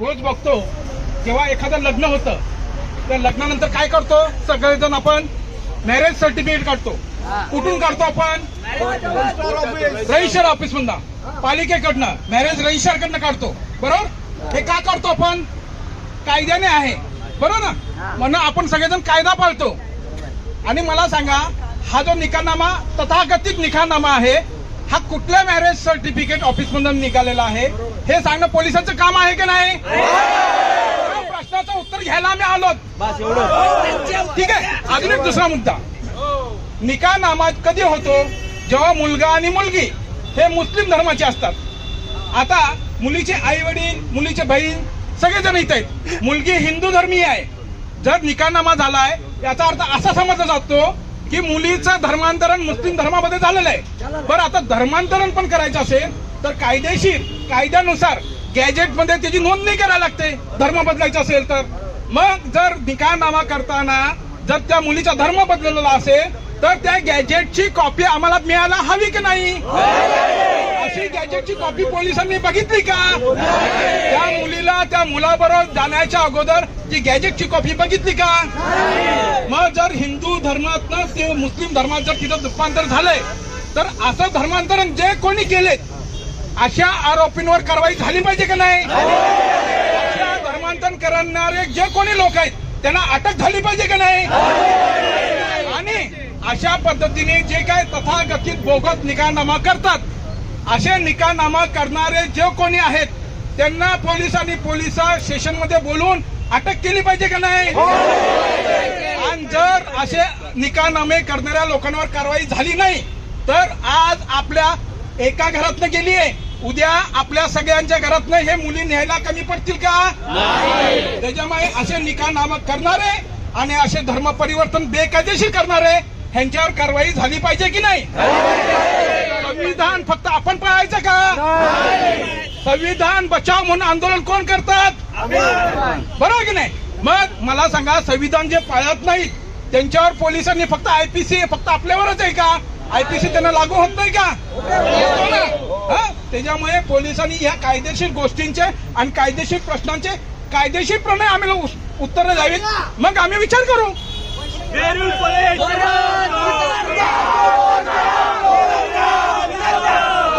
रोज बघतो जेव्हा एखादं लग्न होतं तर लग्नानंतर काय करतो, सगळेजण आपण मॅरेज सर्टिफिकेट काढतो. कुठून काढतो आपण? रजिस्टर ऑफिस मधनं, पालिकेकडनं, मॅरेज रजिस्टर कडनं काढतो. बरोबर? हे का करतो आपण? कायद्याने आहे. बरोबर ना? म्हणून आपण सगळेजण कायदा पाळतो. आणि मला सांगा, हा जो निकालनामा तथाकथित निकालनामा आहे, हा कुठल्या मॅरेज सर्टिफिकेट ऑफिस मधून निघालेला आहे हे सांगणं पोलिसांचं काम आहे की नाही? प्रश्नाचं उत्तर घ्यायला आम्ही आलो. ठीक आहे. अजून एक दुसरा मुद्दा, निकालनामा कधी होतो? जेव्हा मुलगा आणि मुलगी हे मुस्लिम धर्माचे असतात. आता मुलीचे आई वडील, मुलीचे बहीण सगळेजण इथे आहेत. मुलगी हिंदू धर्मीय आहे. जर निकालनामा झालाय याचा अर्थ असा समजला जातो की मुलीचं धर्मांतरण मुस्लिम धर्मामध्ये झालेलं आहे. बरं, आता धर्मांतरण पण करायचं असेल तर कायदेशीर कायद्यानुसार गॅजेटमध्ये त्याची नोंदणी करायला लागते. धर्म बदलायचा असेल तर मग जर निकालनामा करताना जर त्या मुलीचा धर्म बदललेला असेल तर त्या गॅजेटची कॉपी आम्हाला मिळायला हवी की नाही? अशी गॅजेटची कॉपी पोलिसांनी बघितली का? त्या मुलीला त्या मुलाबरोबर जाण्याच्या अगोदर ती गॅजेटची कॉपी बघितली का? मग जर हिंदू धर्मातनं ते मुस्लिम धर्मात जर तिथं रूपांतर झालंय तर असं धर्मांतरण जे कोणी केलेत अशा आरोपींवर कारवाई झाली पाहिजे का नाही? अशा धर्मांतरण करणारे जे कोणी लोक आहेत त्यांना अटक झाली पाहिजे का नाही? आणि अशा पद्धतीने जे काय तथाकथित बोगस निकालनामा करतात, असे निकालनामा करणारे जे कोणी आहेत त्यांना पोलिसांनी स्टेशनमध्ये बोलून अटक केली पाहिजे का नाही? आणि जर असे निकालनामे करणाऱ्या लोकांवर कारवाई झाली नाही तर आज आपल्या एका घरातनं गेली आहे, उद्या आपल्या सगळ्यांच्या घरातनं हे मुली न्यायला कमी पडतील का? त्याच्यामुळे असे निकालनामा करणारे आणि असे धर्म परिवर्तन बेकायदेशीर करणारे ह्यांच्यावर कारवाई झाली पाहिजे की नाही? संविधान फक्त आपण पाळायचं का? संविधान बचाव म्हणून आंदोलन कोण करतात? बरोबर की नाही? मग मला सांगा, संविधान जे पाळत नाहीत त्यांच्यावर पोलिसांनी फक्त आयपीसी फक्त आपल्यावरच आहे का? आयपीसी त्यांना लागू होत नाही का? त्याच्यामुळे पोलिसांनी या कायदेशीर गोष्टींचे आणि कायदेशीर प्रश्नांचे कायदेशीरपणे आम्ही उत्तरं द्यावीत, मग आम्ही विचार करू.